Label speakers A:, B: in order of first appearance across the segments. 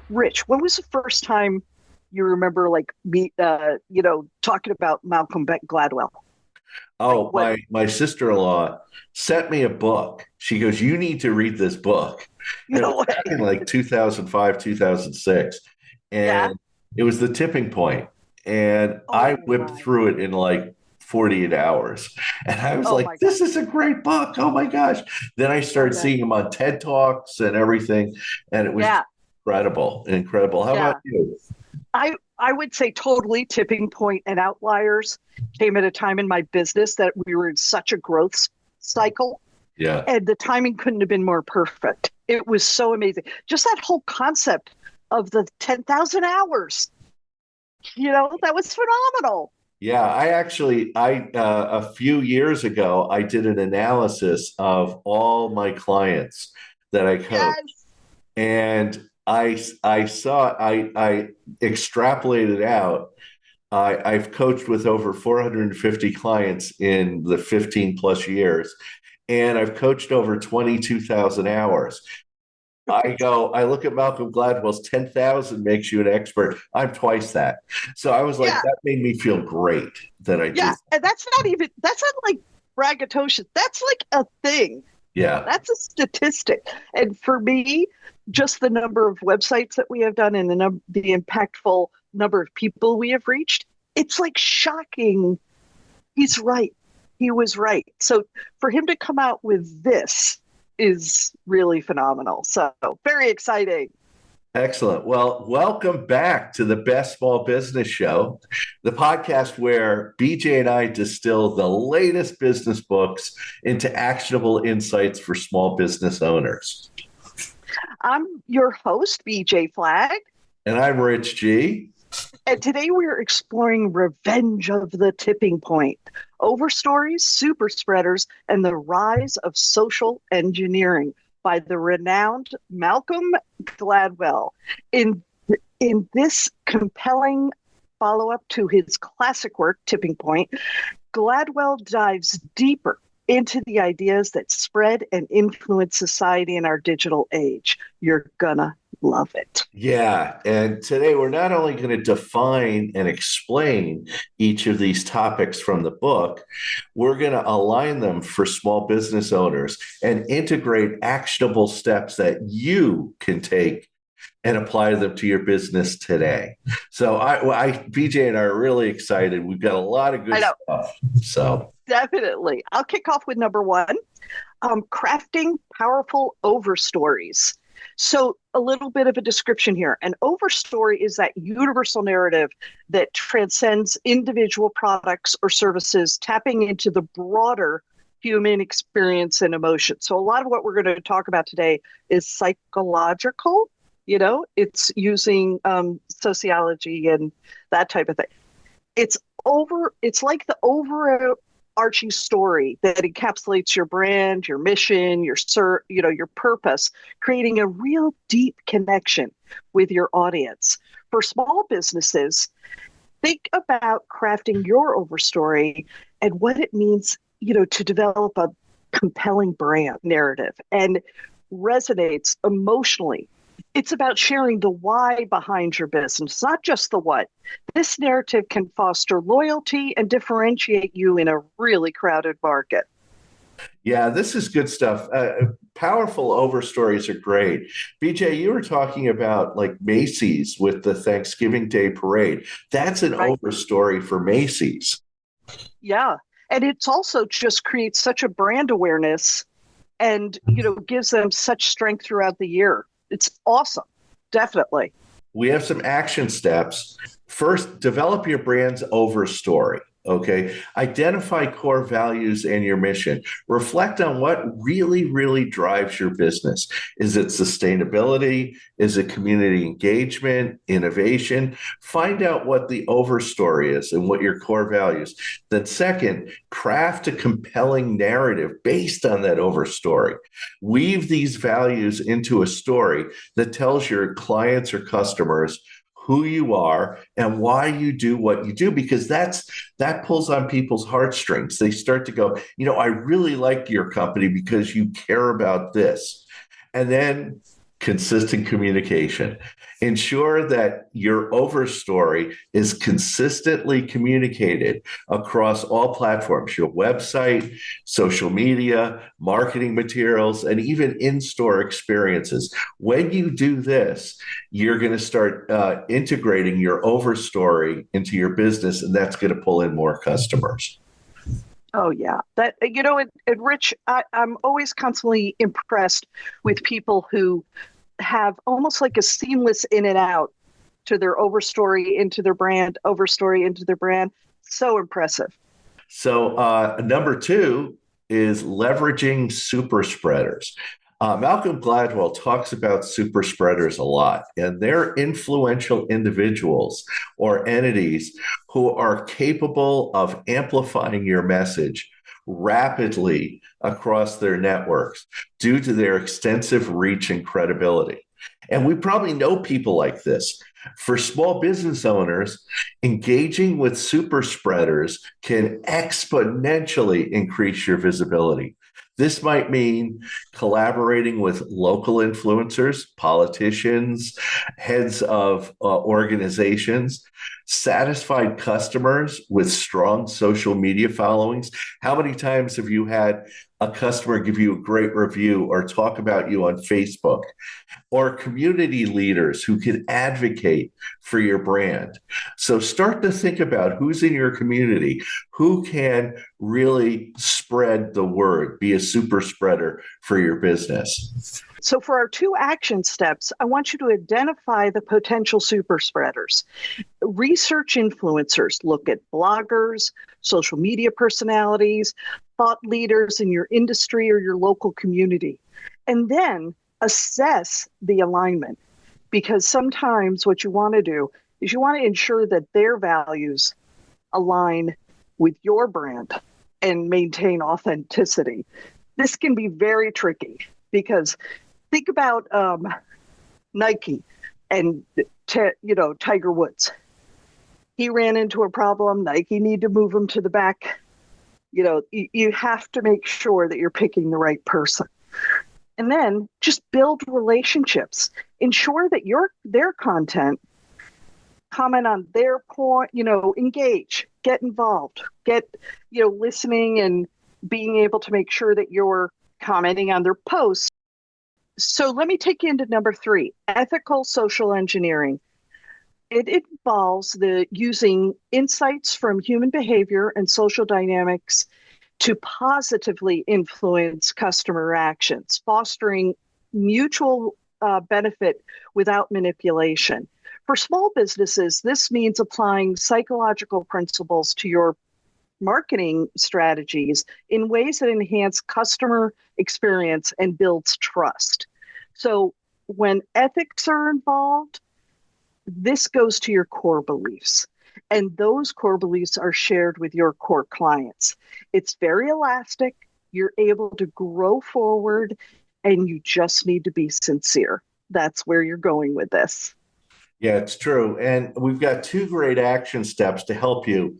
A: Rich, when was the first time you remember talking about Gladwell? Like
B: Oh,
A: what?
B: my sister-in-law sent me a book. She goes, "You need to read this book." And it
A: No
B: was back
A: way.
B: in like 2005, 2006.
A: Yeah.
B: And it was The Tipping Point. And I
A: Oh
B: whipped
A: my.
B: through it in like 48 hours. And I was
A: Oh
B: like,
A: my God.
B: this is a great book. Oh my gosh. Then I
A: So
B: started
A: good.
B: seeing him on TED Talks and everything. And it was
A: Yeah.
B: incredible, incredible. How about
A: Yeah.
B: you?
A: I would say totally tipping point and outliers came at a time in my business that we were in such a cycle,
B: Yeah.
A: and the timing couldn't have been more perfect. It was so amazing. Just that whole concept of the 10,000 hours, that was phenomenal.
B: Yeah, a few years ago, I did an analysis of all my clients that I coach,
A: Yes.
B: and I extrapolated out. I've coached with over 450 clients in the 15 plus years, and I've coached over 22,000 hours. I look at Malcolm Gladwell's 10,000 makes you an expert. I'm twice that. So I was like,
A: Yeah.
B: that made me feel great that I did.
A: Yeah. And that's not like braggadocious. That's like a thing.
B: Yeah.
A: That's a statistic. And for me, just the number of websites that we have done and the impactful number of people we have reached, it's like shocking. He's right. He was right. So for him to come out with this is really phenomenal. So very exciting.
B: Excellent. Well, welcome back to the Best Small Business Show, the podcast where BJ and I distill the latest business books into actionable insights for small business owners.
A: I'm your host, BJ Flag.
B: And I'm Rich G.
A: And today we're exploring Revenge of the Tipping Point, overstories, super spreaders, and the rise of social engineering by the renowned Malcolm Gladwell. In, in this compelling follow up to his classic work, Tipping Point, Gladwell dives deeper into the ideas that spread and influence society in our digital age. You're gonna love it.
B: Yeah. And today we're not only going to define and explain each of these topics from the book, we're going to align them for small business owners and integrate actionable steps that you can take and apply them to your business today. So BJ and I are really excited. We've got a lot of
A: I
B: good
A: know.
B: stuff. So
A: Definitely. I'll kick off with number one, crafting powerful overstories. So, a little bit of a description here. An overstory is that universal narrative that transcends individual products or services, tapping into the broader human experience and emotion. So, a lot of what we're going to talk about today is psychological. It's using sociology and that type of thing. It's like the overarching story that encapsulates your brand, your mission, your purpose, creating a real deep connection with your audience. For small businesses, think about crafting your overstory and what it means, to develop a compelling brand narrative and resonates emotionally. It's about sharing the why behind your business, not just the what. This narrative can foster loyalty and differentiate you in a really crowded market.
B: yeah, this is good stuff. Powerful overstories are great. BJ, you were talking about like Macy's with the Thanksgiving Day parade. That's an
A: Right?
B: overstory for Macy's.
A: Yeah. And it's also just creates such a brand awareness and, gives them such strength throughout the year. It's awesome. Definitely.
B: We have some action steps. First, develop your brand's overstory. Okay. Identify core values and your mission. Reflect on what really, really drives your business. Is it sustainability? Is it community engagement, innovation? Find out what the overstory is and what your core values. Then, second, craft a compelling narrative based on that overstory. Weave these values into a story that tells your clients or customers who you are and why you do what you do, because that pulls on people's heartstrings. They start to go, I really like your company because you care about this. And then Consistent communication. Ensure that your overstory is consistently communicated across all platforms, your website, social media, marketing materials, and even in-store experiences. When you do this, you're going to start integrating your overstory into your business, and that's going to pull in more customers.
A: Oh yeah, that Rich, I'm always constantly impressed with people who have almost like a seamless in and out to their overstory into their brand, overstory into their brand. So impressive.
B: So, number two is leveraging super spreaders. Malcolm Gladwell talks about super spreaders a lot, and they're influential individuals or entities who are capable of amplifying your message rapidly across their networks due to their extensive reach and credibility. And we probably know people like this. For small business owners, engaging with super spreaders can exponentially increase your visibility. This might mean collaborating with local influencers, politicians, heads of organizations, satisfied customers with strong social media followings. How many times have you had a customer give you a great review or talk about you on Facebook? Or community leaders who can advocate for your brand. So start to think about who's in your community, who can really spread the word, be a super spreader for your business.
A: So for our 2 action steps, I want you to identify the potential super spreaders. Research influencers, look at bloggers, social media personalities, thought leaders in your industry or your local community. And then assess the alignment, because sometimes what you want to do is you want to ensure that their values align with your brand and maintain authenticity. This can be very tricky because think about Nike and Tiger Woods. He ran into a problem. Nike need to move him to the back. You have to make sure that you're picking the right person. And then just build relationships. Ensure that their content, comment on their point, engage, get involved, get, listening and being able to make sure that you're commenting on their posts. So let me take you into number 3, ethical social engineering. It involves the using insights from human behavior and social dynamics to positively influence customer actions, fostering mutual benefit without manipulation. For small businesses, this means applying psychological principles to your marketing strategies in ways that enhance customer experience and builds trust. So when ethics are involved, this goes to your core beliefs. And those core beliefs are shared with your core clients. It's very elastic. You're able to grow forward, and you just need to be sincere. That's where you're going with this.
B: Yeah, it's true. And we've got 2 great action steps to help you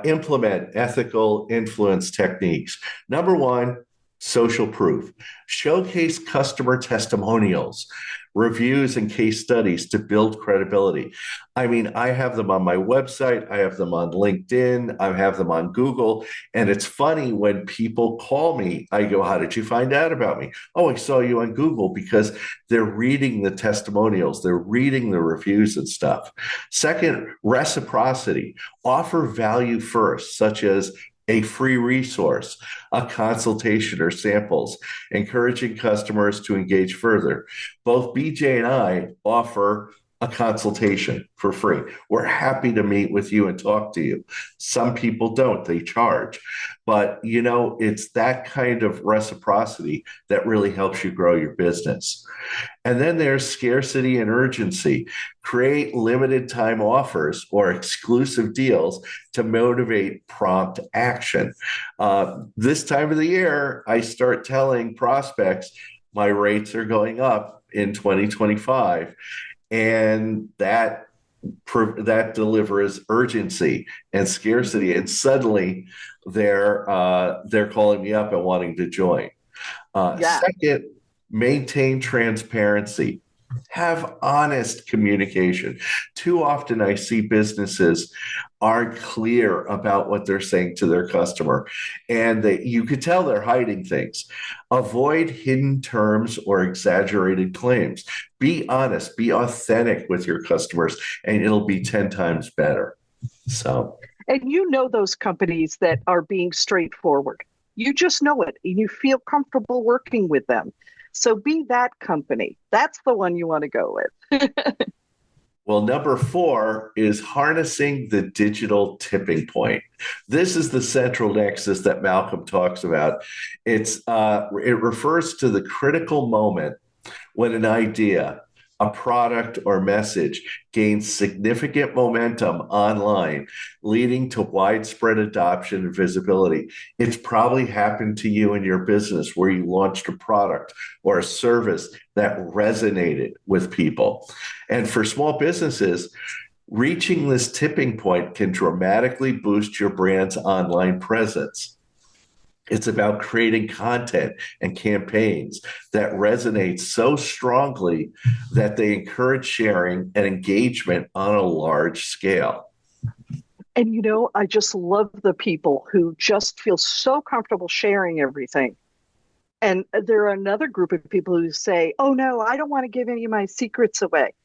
B: implement ethical influence techniques. Number 1, social proof. Showcase customer testimonials, reviews, and case studies to build credibility. I mean, I have them on my website, I have them on LinkedIn, I have them on Google. And it's funny when people call me, I go, "How did you find out about me?" "Oh, I saw you on Google," because they're reading the testimonials, they're reading the reviews and stuff. Second, reciprocity. Offer value first, such as a free resource, a consultation, or samples, encouraging customers to engage further. Both BJ and I offer a consultation for free. We're happy to meet with you and talk to you. Some people don't, they charge. But, it's that kind of reciprocity that really helps you grow your business. And then there's scarcity and urgency. Create limited time offers or exclusive deals to motivate prompt action. This time of the year, I start telling prospects my rates are going up in 2025. And that delivers urgency and scarcity, and suddenly they're calling me up and wanting to join.
A: Yeah.
B: Second, Maintain transparency. Have honest communication. Too often, I see businesses aren't clear about what they're saying to their customer, and you could tell they're hiding things. Avoid hidden terms or exaggerated claims. Be honest, be authentic with your customers, and it'll be 10 times better. So,
A: And you know those companies that are being straightforward. You just know it and you feel comfortable working with them. So be that company. That's the one you want to go with.
B: well, number four is harnessing the digital tipping point. This is the central nexus that Malcolm talks about. It refers to the critical moment when an idea, a product, or message gains significant momentum online, leading to widespread adoption and visibility. It's probably happened to you in your business where you launched a product or a service that resonated with people. And for small businesses, reaching this tipping point can dramatically boost your brand's online presence. It's about creating content and campaigns that resonate so strongly that they encourage sharing and engagement on a large scale.
A: And I just love the people who just feel so comfortable sharing everything. And there are another group of people who say, oh, no, I don't want to give any of my secrets away.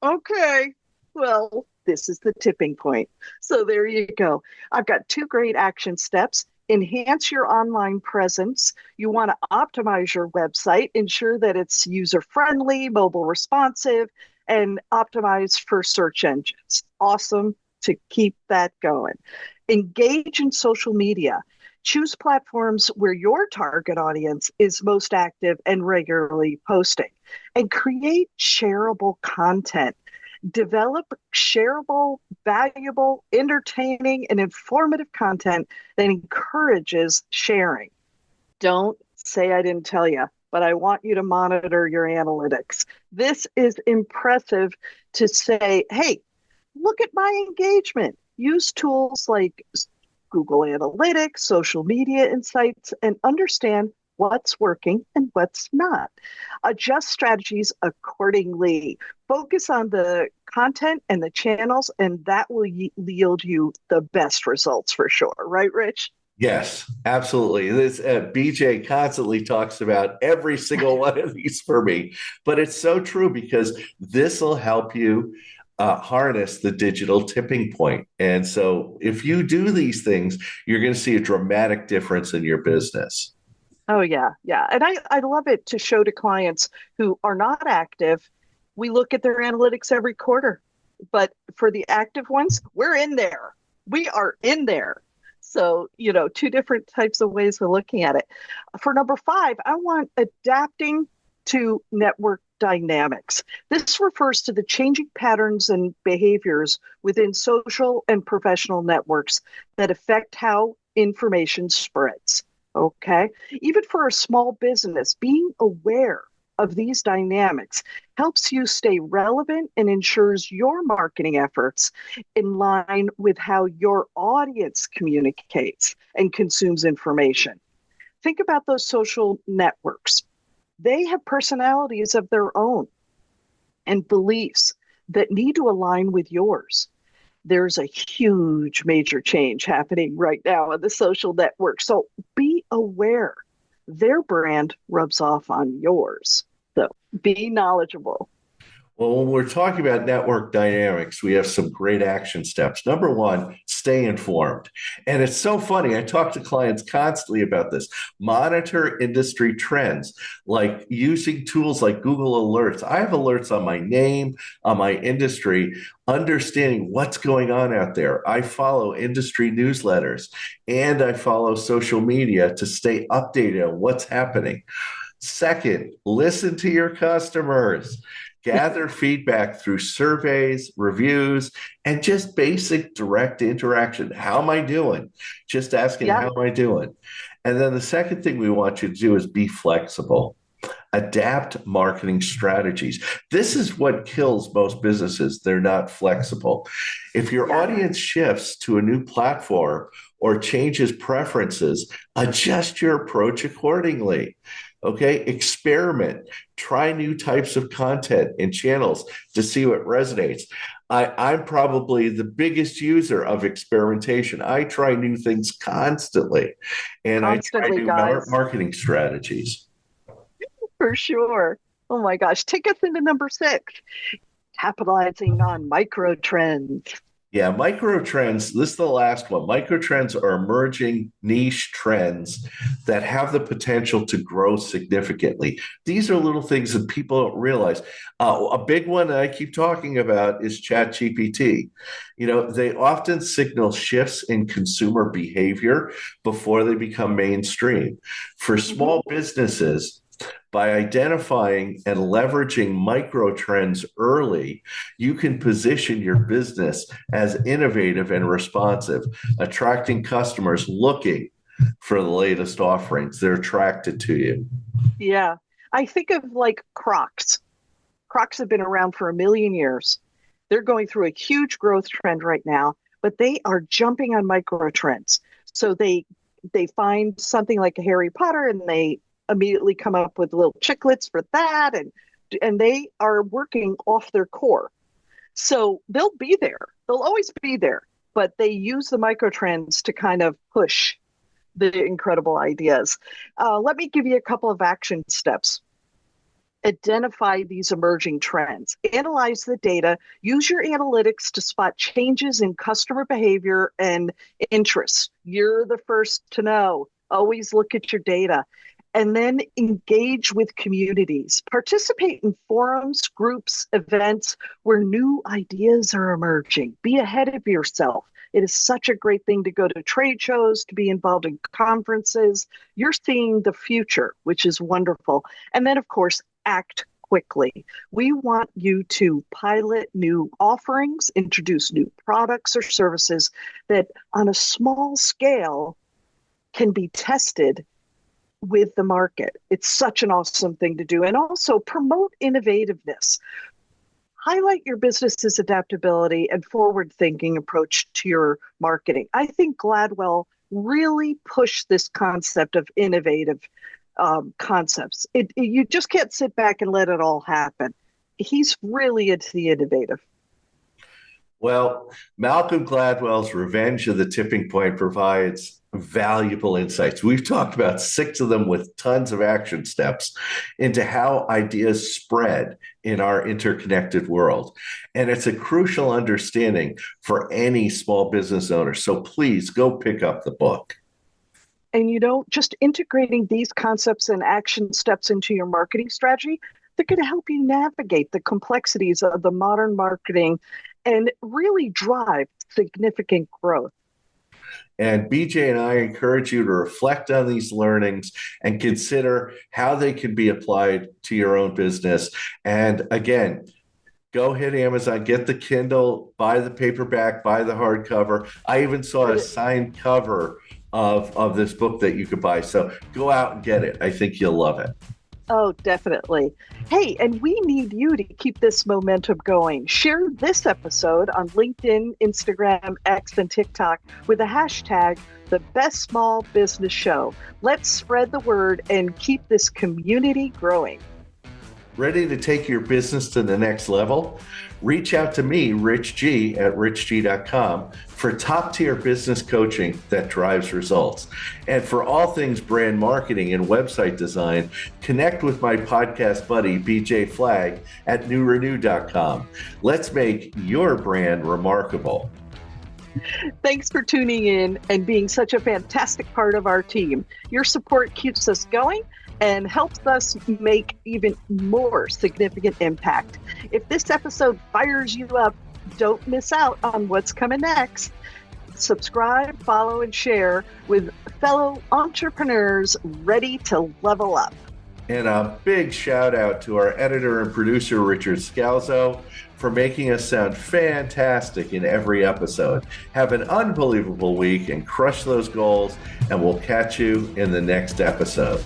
A: Okay. Well, this is the tipping point. So there you go. I've got two great action steps. Enhance your online presence. You want to optimize your website, ensure that it's user friendly, mobile responsive, and optimized for search engines. Awesome to keep that going. Engage in social media. Choose platforms where your target audience is most active and regularly posting, and create shareable content. Develop shareable, valuable, entertaining, and informative content that encourages sharing. Don't say I didn't tell you, but I want you to monitor your analytics. This is impressive to say, hey, look at my engagement. Use tools like Google Analytics, social media insights, and understand what's working and what's not. Adjust strategies accordingly. Focus on the content and the channels, and that will yield you the best results for sure. Right, Rich?
B: Yes, absolutely. This BJ constantly talks about every single one of these for me, but it's so true because this will help you harness the digital tipping point. And so if you do these things, you're going to see a dramatic difference in your business.
A: Oh, yeah. Yeah. And I love it to show to clients who are not active. We look at their analytics every quarter, but for the active ones, we're in there. We are in there. So, two different types of ways of looking at it. For number five, I want adapting to network dynamics. This refers to the changing patterns and behaviors within social and professional networks that affect how information spreads. Okay. Even for a small business, being aware of these dynamics helps you stay relevant and ensures your marketing efforts in line with how your audience communicates and consumes information. Think about those social networks. They have personalities of their own and beliefs that need to align with yours. There's a huge major change happening right now in the social network. So be aware their brand rubs off on yours. So be knowledgeable.
B: Well, when we're talking about network dynamics, we have some great action steps. Number one, stay informed. And it's so funny. I talk to clients constantly about this. Monitor industry trends, like using tools like Google Alerts. I have alerts on my name, on my industry, understanding what's going on out there. I follow industry newsletters and I follow social media to stay updated on what's happening. Second, listen to your customers. Gather feedback through surveys, reviews, and just basic direct interaction. How am I doing? Just asking,
A: Yeah.
B: how am I doing? And then the second thing we want you to do is be flexible. Adapt marketing strategies. This is what kills most businesses. They're not flexible. If your audience shifts to a new platform or changes preferences, adjust your approach accordingly. Okay, experiment, try new types of content and channels to see what resonates. I'm probably the biggest user of experimentation. I try new things constantly, and I try
A: Constantly,
B: new
A: guys,
B: marketing strategies.
A: for sure. Oh my gosh. Take us into number 6, capitalizing on micro trends.
B: Yeah, micro trends. This is the last one. Micro trends are emerging niche trends that have the potential to grow significantly. These are little things that people don't realize. A big one that I keep talking about is ChatGPT. They often signal shifts in consumer behavior before they become mainstream. For
A: Mhm.
B: small businesses, by identifying and leveraging micro trends early, you can position your business as innovative and responsive, attracting customers looking for the latest offerings. They're attracted to you.
A: Yeah. I think of like Crocs. Crocs have been around for a million years. They're going through a huge growth trend right now, but they are jumping on micro trends. So they find something like a Harry Potter and they immediately come up with little chiclets for that and they are working off their core. So they'll be there. They'll always be there, but they use the micro trends to kind of push the incredible ideas. Let me give you a couple of action steps. Identify these emerging trends, analyze the data, use your analytics to spot changes in customer behavior and interests. You're the first to know. Always look at your data. And then engage with communities. Participate in forums, groups, events where new ideas are emerging. Be ahead of yourself. It is such a great thing to go to trade shows, to be involved in conferences. You're seeing the future, which is wonderful. And then, of course, act quickly. We want you to pilot new offerings, introduce new products or services that on a small scale can be tested with the market. It's such an awesome thing to do. And also promote innovativeness. Highlight your business's adaptability and forward thinking approach to your marketing. I think Gladwell really pushed this concept of innovative concepts. You just can't sit back and let it all happen. He's really into the innovative.
B: Well, Malcolm Gladwell's Revenge of the Tipping Point provides valuable insights. We've talked about 6 of them with tons of action steps into how ideas spread in our interconnected world. And it's a crucial understanding for any small business owner. So please go pick up the book.
A: And just integrating these concepts and action steps into your marketing strategy, they're going to help you navigate the complexities of the modern marketing and really drive significant growth.
B: And BJ and I encourage you to reflect on these learnings and consider how they can be applied to your own business. And again, go hit Amazon, get the Kindle, buy the paperback, buy the hardcover. I even saw a signed cover of this book that you could buy. So go out and get it. I think you'll love it.
A: Oh, definitely. Hey, and we need you to keep this momentum going. Share this episode on LinkedIn, Instagram, X, and TikTok with the hashtag The Best Small Business Show. Let's spread the word and keep this community growing.
B: Ready to take your business to the next level? Reach out to me, Rich G, at richg.com for top-tier business coaching that drives results. And for all things brand marketing and website design, connect with my podcast buddy, BJ Flagg, at newrenew.com. Let's make your brand remarkable.
A: Thanks for tuning in and being such a fantastic part of our team. Your support keeps us going and helps us make even more significant impact. If this episode fires you up, don't miss out on what's coming next. Subscribe, follow, and share with fellow entrepreneurs ready to level up.
B: And a big shout out to our editor and producer, Richard Scalzo, for making us sound fantastic in every episode. Have an unbelievable week and crush those goals, and we'll catch you in the next episode.